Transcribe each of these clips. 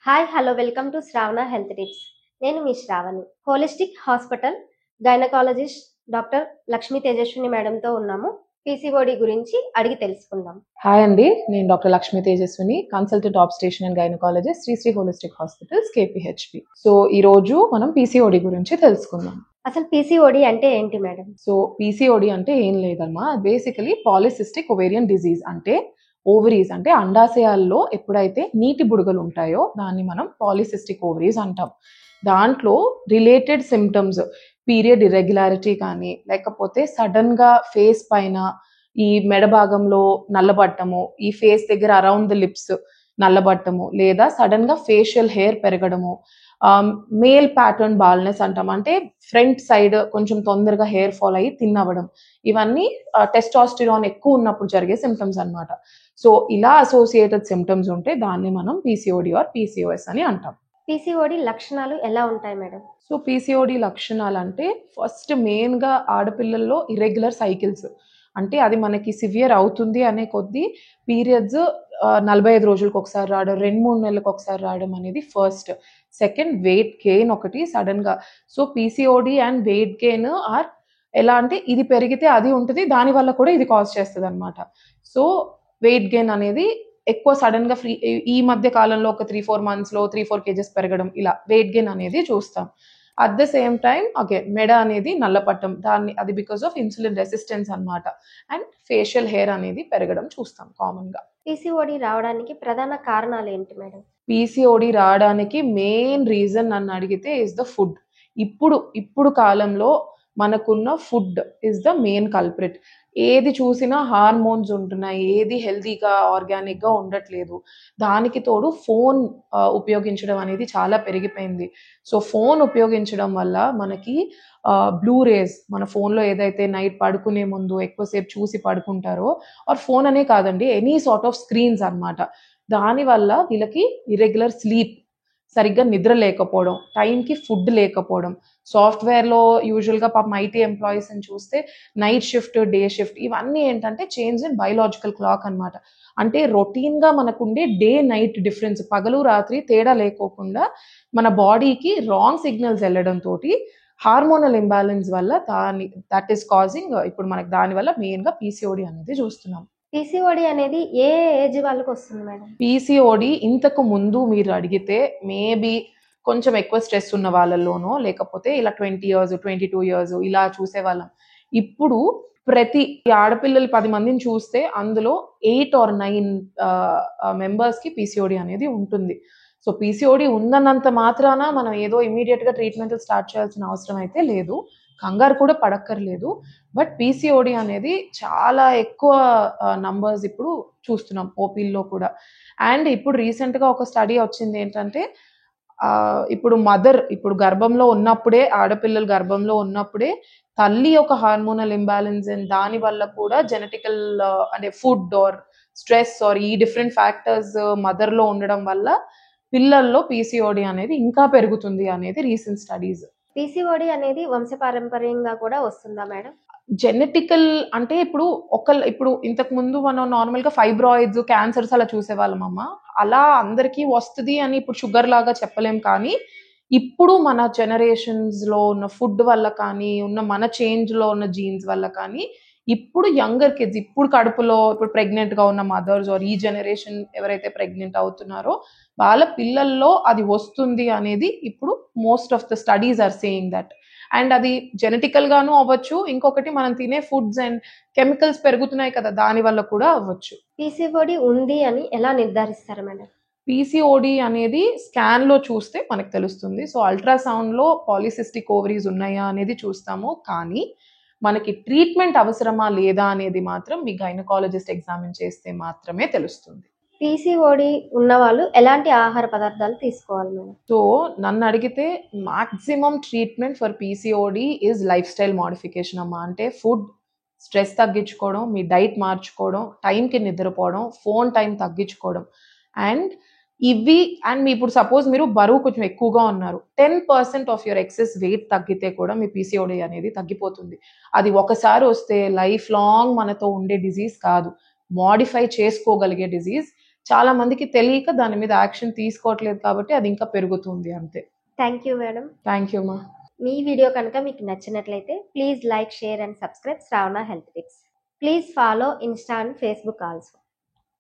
Hi hello welcome to Shravana health tips. నేను మీ Shravani. Holistic hospital gynaecologist doctor Lakshmi Tejaswini మేడంతో ఉన్నాము. పీసీఓడి గురించి అడిగి తెలుసుకుందాం. హాయ్ అండి, నేను doctor Lakshmi Tejaswini, consultant obstetrician and gynaecologist, Shri holistic hospitals, KPHB. So ఈ రోజు మనం పీసీఓడి గురించి తెలుసుకుందాం. అసలు పీసీఓడి అంటే ఏంటి మేడం? సో పీసీఓడి అంటే ఏం లేదమ్మా, బేసికలీ పాలిసిస్టిక్ ఒవేరియన్ డిజీజ్. అంటే ఓవరీస్ అంటే అండాశయాల్లో ఎప్పుడైతే నీటి బుడగలు ఉంటాయో దాన్ని మనం పాలిసిస్టిక్ ఓవరీస్ అంటాం. దాంట్లో రిలేటెడ్ సిమ్టమ్స్, పీరియడ్ ఇర్రెగ్యులారిటీ కానీ, లేకపోతే సడన్ గా ఫేస్ పైన ఈ మెడ భాగంలో నల్లబట్టము, ఈ ఫేస్ దగ్గర అరౌండ్ ద లిప్స్ నల్లబట్టము, లేదా సడన్ గా ఫేషియల్ హెయిర్ పెరగడము, మేల్ ప్యాటర్న్ బాల్నెస్ అంటాం. అంటే ఫ్రంట్ సైడ్ కొంచెం తొందరగా హెయిర్ ఫాల్ అయ్యి థిన్ అవ్వడం, ఇవన్నీ టెస్టాస్టిరాన్ ఎక్కువ ఉన్నప్పుడు జరిగే సిమ్టమ్స్ అన్నమాట. సో ఇలా అసోసియేటెడ్ సిమ్టమ్స్ ఉంటే దాన్ని మనం పీసీఓడి ఆర్ పీసీఓఎస్ అని అంటాం. పీసీఓడి లక్షణాలు ఎలా ఉంటాయి మేడం? సో పీసీఓడి లక్షణాలు అంటే ఫస్ట్ మెయిన్గా ఆడపిల్లల్లో ఇర్రెగ్యులర్ సైకిల్స్. అంటే అది మనకి సివియర్ అవుతుంది అనే కొద్దీ పీరియడ్స్ 45 రోజులకు ఒకసారి రావడం, 2-3 నెలలకు ఒకసారి రావడం అనేది ఫస్ట్. సెకండ్, వెయిట్ గెయిన్ ఒకటి సడన్గా. So PCOD and weight gain or ఎలా అంటే ఇది పెరిగితే అది ఉంటుంది, దానివల్ల కూడా ఇది కాజ్ చేస్తుంది అనమాట. సో వెయిట్ గెయిన్ అనేది ఎక్కువ సడన్గా ఈ మధ్య కాలంలో ఒక 3-4 మంత్స్లో 3-4 కేజెస్ పెరగడం, ఇలా వెయిట్ గెయిన్ అనేది చూస్తాం. అట్ ద సేమ్ టైం మెడ అనేది నల్లపట్టం, అది బికాస్ ఆఫ్ ఇన్సులిన్ రెసిస్టెన్స్ అన్నమాట. అండ్ ఫేషియల్ హెయిర్ అనేది పెరగడం చూస్తాం కామన్ గా. పీసీఓడి రావడానికి ప్రధాన కారణాలు ఏంటి మేడం? పీసీఓడి రావడానికి మెయిన్ రీజన్ నన్ను అడిగితే ఇస్ ద ఫుడ్. ఇప్పుడు కాలంలో మనకున్న food is the main culprit. ఏది చూసినా హార్మోన్స్ ఉంటున్నాయి, ఏది హెల్తీగా ఆర్గానిక్గా ఉండట్లేదు. దానికి తోడు ఫోన్ ఉపయోగించడం అనేది చాలా పెరిగిపోయింది. సో ఫోన్ ఉపయోగించడం వల్ల మనకి బ్లూ రేస్, మన ఫోన్లో ఏదైతే నైట్ పడుకునే ముందు ఎక్కువసేపు చూసి పడుకుంటారో, ఆర్ ఫోన్ అనే కాదండి, ఎనీ సార్ట్ ఆఫ్ స్క్రీన్స్ అన్నమాట. దానివల్ల వీళ్ళకి ఇర్రెగ్యులర్ స్లీప్, సరిగ్గా నిద్ర లేకపోవడం, టైంకి ఫుడ్ లేకపోవడం, సాఫ్ట్వేర్లో యూజువల్గా పాపం ఐటీ ఎంప్లాయీస్ని చూస్తే నైట్ షిఫ్ట్, డే షిఫ్ట్, ఇవన్నీ ఏంటంటే చేంజ్ ఇన్ బయలాజికల్ క్లాక్ అనమాట. అంటే రొటీన్గా మనకుండే డే నైట్ డిఫరెన్స్, పగలు రాత్రి తేడా లేకోకుండా మన బాడీకి రాంగ్ సిగ్నల్స్ వెళ్ళడంతో హార్మోనల్ ఇంబ్యాలెన్స్ వల్ల దట్ ఈస్ కాజింగ్ ఇప్పుడు మనకి దానివల్ల మెయిన్గా పీసీఓడి అనేది చూస్తున్నాం. పీసీఓడి అనేది ఏ ఏజ్ వాళ్ళకి వస్తుంది మేడం? పీసీఓడి ఇంతకు ముందు మీరు అడిగితే మేబీ కొంచెం ఎక్కువ స్ట్రెస్ ఉన్న వాళ్ళలోనో, లేకపోతే ఇలా 20 years 22 years ఇలా చూసేవాళ్ళం. ఇప్పుడు ప్రతి ఆడపిల్లలు 10 మందిని చూస్తే అందులో 8 or 9 మెంబర్స్కి పీసీఓడి అనేది ఉంటుంది. సో పీసీఓడి ఉందన్నంత మాత్రాన మనం ఏదో ఇమీడియట్గా ట్రీట్మెంట్ స్టార్ట్ చేయాల్సిన అవసరం అయితే లేదు, కంగారు కూడా పడక్కర్లేదు. బట్ పీసీఓడి అనేది చాలా ఎక్కువ నంబర్స్ ఇప్పుడు చూస్తున్నాం ఓపీల్లో కూడా. అండ్ ఇప్పుడు రీసెంట్గా ఒక స్టడీ వచ్చింది ఏంటంటే, ఇప్పుడు గర్భంలో ఉన్నప్పుడే, ఆడపిల్లలు గర్భంలో ఉన్నప్పుడే తల్లి ఒక హార్మోనల్ ఇంబ్యాలెన్స్ అండ్ దాని వల్ల కూడా జెనెటికల్ అంటే ఫుడ్ ఆర్ స్ట్రెస్ ఆర్ ఈ డిఫరెంట్ ఫ్యాక్టర్స్ మదర్లో ఉండడం వల్ల పిల్లల్లో పీసీఓడి అనేది ఇంకా పెరుగుతుంది అనేది రీసెంట్ స్టడీస్. పీసీఓడి అనేది వంశపారంపర్యంగా కూడా వస్తుందా మేడం? జెనెటికల్ అంటే ఇప్పుడు ఇంతకు ముందు మనం నార్మల్గా ఫైబ్రాయిడ్స్, క్యాన్సర్స్ అలా చూసేవాళ్ళం అమ్మ. అలా అందరికీ వస్తుంది అని ఇప్పుడు షుగర్ లాగా చెప్పలేం. కానీ ఇప్పుడు మన జనరేషన్స్లో ఉన్న ఫుడ్ వల్ల కానీ, మన చేంజ్లో ఉన్న జీన్స్ వల్ల కానీ, ఇప్పుడు యంగర్ కిడ్స్, ఇప్పుడు కడుపులో ఇప్పుడు ప్రెగ్నెంట్గా ఉన్న మదర్స్ ఆర్ ఈ జనరేషన్ ఎవరైతే ప్రెగ్నెంట్ అవుతున్నారో వాళ్ళ పిల్లల్లో అది వస్తుంది అనేది ఇప్పుడు most of the studies are saying that. And అది జెనెటికల్ గాను అవ్వచ్చు, ఇంకొకటి మనం తినే ఫుడ్స్ అండ్ కెమికల్స్ పెరుగుతున్నాయి కదా, దాని వల్ల కూడా అవ్వచ్చు. పీసీఓడి ఉంది అని ఎలా నిర్ధారిస్తారు మేడం? పీసీఓడి అనేది స్కాన్లో చూస్తే మనకు తెలుస్తుంది. సో అల్ట్రాసౌండ్లో పాలిసిస్టిక్ ఓవరీస్ ఉన్నాయా అనేది చూస్తాము. కానీ మనకి ట్రీట్మెంట్ అవసరమా లేదా అనేది మాత్రం మీ గైనకాలజిస్ట్ ఎగ్జామిన్ చేస్తే మాత్రమే తెలుస్తుంది. పీసీఓడి ఉన్న వాళ్ళు ఎలాంటి ఆహార పదార్థాలు తీసుకోవాలి మేడం? సో నన్ను అడిగితే maximum treatment for PCOD is life style modification అమ్మా. అంటే ఫుడ్, స్ట్రెస్ తగ్గించుకోవడం, మీ డైట్ మార్చుకోవడం, టైంకి నిద్రపోవడం, ఫోన్ టైం తగ్గించుకోవడం. అండ్ మీ ఇప్పుడు సపోజ్ మీరు బరువు కొంచెం ఎక్కువగా ఉన్నారు, 10% ఆఫ్ యువర్ ఎక్సెస్ వెయిట్ తగ్గితే కూడా మీ పీసీఓడి అనేది తగ్గిపోతుంది. అది ఒకసారి వస్తే లైఫ్ లాంగ్ మనతో ఉండే డిజీజ్ కాదు, మోడిఫై చేసుకోగలిగే డిజీజ్. చాలా మందికి తెలియక దాని మీద యాక్షన్ తీసుకోవట్లేదు కాబట్టి అది ఇంకా పెరుగుతుంది అంతే. Thank you madam. Thank you మా. మీ వీడియో కనుక మీకు నచ్చినట్లయితే please like, share and subscribe Shravana health tips. Please follow Insta and Facebook also.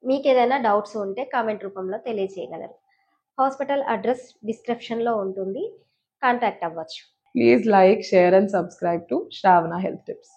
మీకు ఏదైనా డౌట్స్ ఉంటే కామెంట్ రూపంలో తెలియజేయగలరు. హాస్పిటల్ అడ్రస్ డిస్క్రిప్షన్లో ఉంటుంది, కాంటాక్ట్ అవ్వచ్చు. Please like, share and subscribe to Shravana Health Tips.